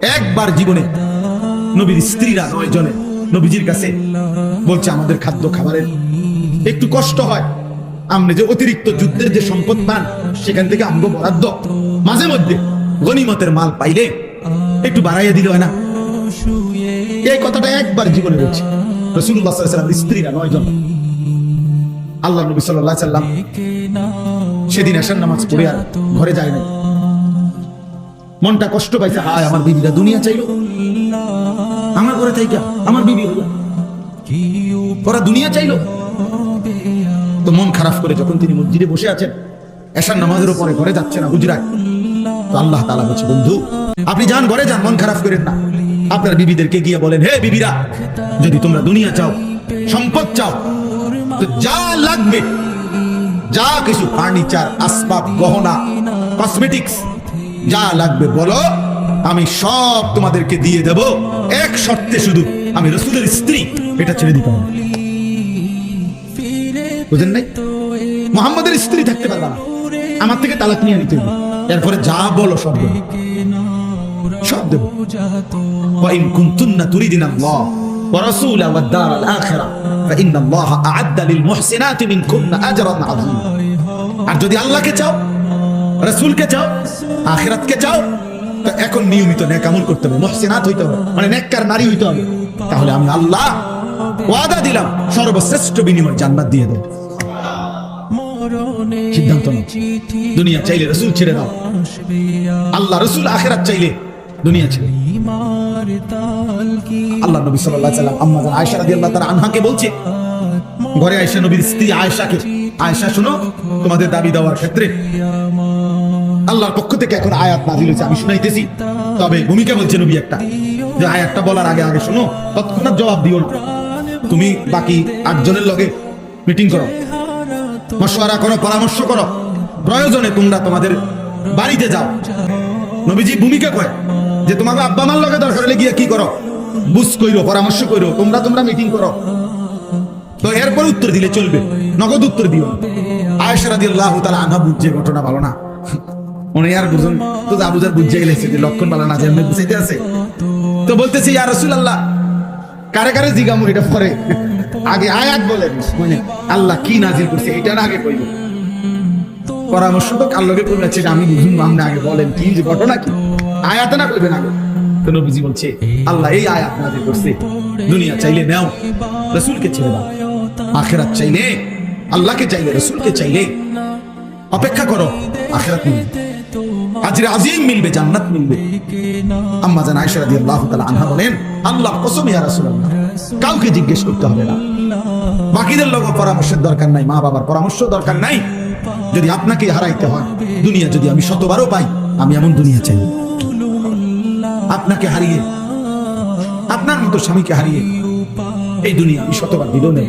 একবার জীবনে নবীর স্ত্রীরা 9 জনে নবীজির কাছে বলছে, আমাদের খাদ্য খাবারের একটু কষ্ট হয়, আপনি যে অতিরিক্ত যুদ্ধের যে সম্পদ পান সেখান থেকে আমগো বরাদ্দ মাঝে মধ্যে গনিমতের মাল পাইলে একটু বাড়াইয়া দিলে হয় না। এই কথাটা একবার জীবনে বলছে রাসূলুল্লাহ সাল্লাল্লাহু আলাইহি ওয়াসাল্লাম। স্ত্রীরা 9 জন। আল্লাহ নবী সাল্লাল্লাহু আলাইহি ওয়াসাল্লাম সেদিন এশার নামাজ পড়ে আর ঘরে যায় না। মনটা কষ্ট পাইছে, হায় আমার বিবিরা দুনিয়া চাইলো, আমার ঘরে থাইকা আমার বিবি হইয়া ওরা দুনিয়া চাইলো। তো মন খারাপ করে যখন তিনি মসজিদে বসে আছেন, এশার নামাজের পরে ঘরে যাচ্ছে না হুজরায়, তো আল্লাহ তাআলা বলছে, বন্ধু আপনি যান ঘরে যান, মন খারাপ করেন না। আপনার বিবিদেরকে গিয়ে বলেন, হে বিবিরা, যদি তোমরা দুনিয়া চাও, সম্পদ চাও, তো যা লাগবে, যা কিছু ফার্নিচার, আসবাব, গহনা, কসমেটিক্স যা লাগবে বলো, আমি সব তোমাদেরকে দিয়ে দেব, এক শর্তে, শুধু আমি রাসূলের স্ত্রী এটা ছেড়ে দিতে হবে। বুঝেন নাই? মুহাম্মাদের স্ত্রী থাকতে পারবা না, আমার থেকে তালাক নিয়ে নিতে হবে, এরপরে যা বলো সব দেব, সব দেব। ওয়া ইন কুনতুন্না তুরিদিনাল্লাহ ওয়া রাসূলাহু ওয়াদ দারাল আখিরা ফা ইন্নাল্লাহা আ'আদ্দা লিল মুহসিনাতি মিনকুন্না আজরান আযীমা। আর যদি আল্লাহকে চাও, রাসূলকে চাও, আখিরাতকে চাও, তো এখন নিয়মিত নেক আমল করতে হবে, মুহসিনাত হইতে হবে, মানে নেককার নারী হইতে হবে। তাহলে আমি আল্লাহ ওয়াদা দিলাম সর্বশ্রেষ্ঠ বিনিময় জান্নাত দিয়ে দেব। সিদ্ধান্ত নাও, দুনিয়া চাইলে রাসূল ছেড়ে দাও, আল্লাহ রাসূল আখিরাত চাইলে দুনিয়া ছেড়ে। আল্লাহ নবী সাল্লাল্লাহু আলাইহি ওয়াসাল্লাম আম্মা আয়েশা রাদিয়াল্লাহু তাআলা আনহাকে বলছে, ঘরে আয়েশা নবীর স্ত্রী আয়েশাকে, আয়েশা শুনো, তোমাদের দাবি দেওয়ার ক্ষেত্রে আল্লাহর পক্ষ থেকে এখন আয়াত নাযিল হয়েছে, আমি শুনাইতেছি। তবে ভূমিকা বলছে নবী একটা, যে আয়াতটা বলার আগে আগে শুনো, তৎক্ষণাৎ জবাব দিও না। তুমি বাকি 8 জনের লগে মিটিং করো, মশওয়ারা করো, পরামর্শ করো, প্রয়োজনে তোমরা তোমাদের বাড়িতে যাও। নবীজি ভূমিকা কয় যে তোমাকে আব্বা মার লগে দরকার হলে গিয়ে কি করো, বুঝ কইরো, পরামর্শ কইরো, তোমরা মিটিং করো। তো এরপর উত্তর দিলে চলবে, নগদ উত্তর দিও। আয়েশা রাদিয়াল্লাহু তাআলা আনহা বুঝছে ঘটনা ভালো না, উনি আর বুঝুন তো আবুজার বুঝে গেছে যে লক্ষণ ভালো না, যে এমনি বুঝাইতে আছে। তো বলতেছে, ইয়া রাসূলুল্লাহ, কারে কারে জিগামু এটা পরে, আগে আয়াত বলেন, মানে আল্লাহ কি নাজিল করছে এটা না আগে কইব। পরামর্শ তো কার লগে করবে, আমি বুঝুন, আপনি আগে বলেন কি যে ঘটনা কি, আয়াত না কইবেন আগে। তো নবীজি বলছে, আল্লাহ এই আয়াত নাজিল করছে, দুনিয়া চাইলে নাও, রাসূলকে ছেড়ে দাও, আখিরাত চাইলে আল্লাহকে চাইলে, রাসূলকে চাইলে অপেক্ষা করো, আখিরাত মিলবে, আজরে আজিম মিলবে, জান্নাত মিলবে। আম্মা জান আয়েশা রাদিয়াল্লাহু তাআলা আনহা বলেন, আল্লাহর কসম ইয়া রাসূলুল্লাহ, কাউকে জিজ্ঞেস করতে হবে না, বাকিদের লোকের পরামর্শের দরকার নাই, মা বাবার পরামর্শ দরকার নাই। যদি আপনাকে হারাইতে হয়, দুনিয়া যদি আমি শতবারও পাই, আমি এমন দুনিয়া চাই, আপনাকে হারিয়ে, আপনার মতো স্বামীকে হারিয়ে এই দুনিয়া আমি শতবার দিলেও নেব।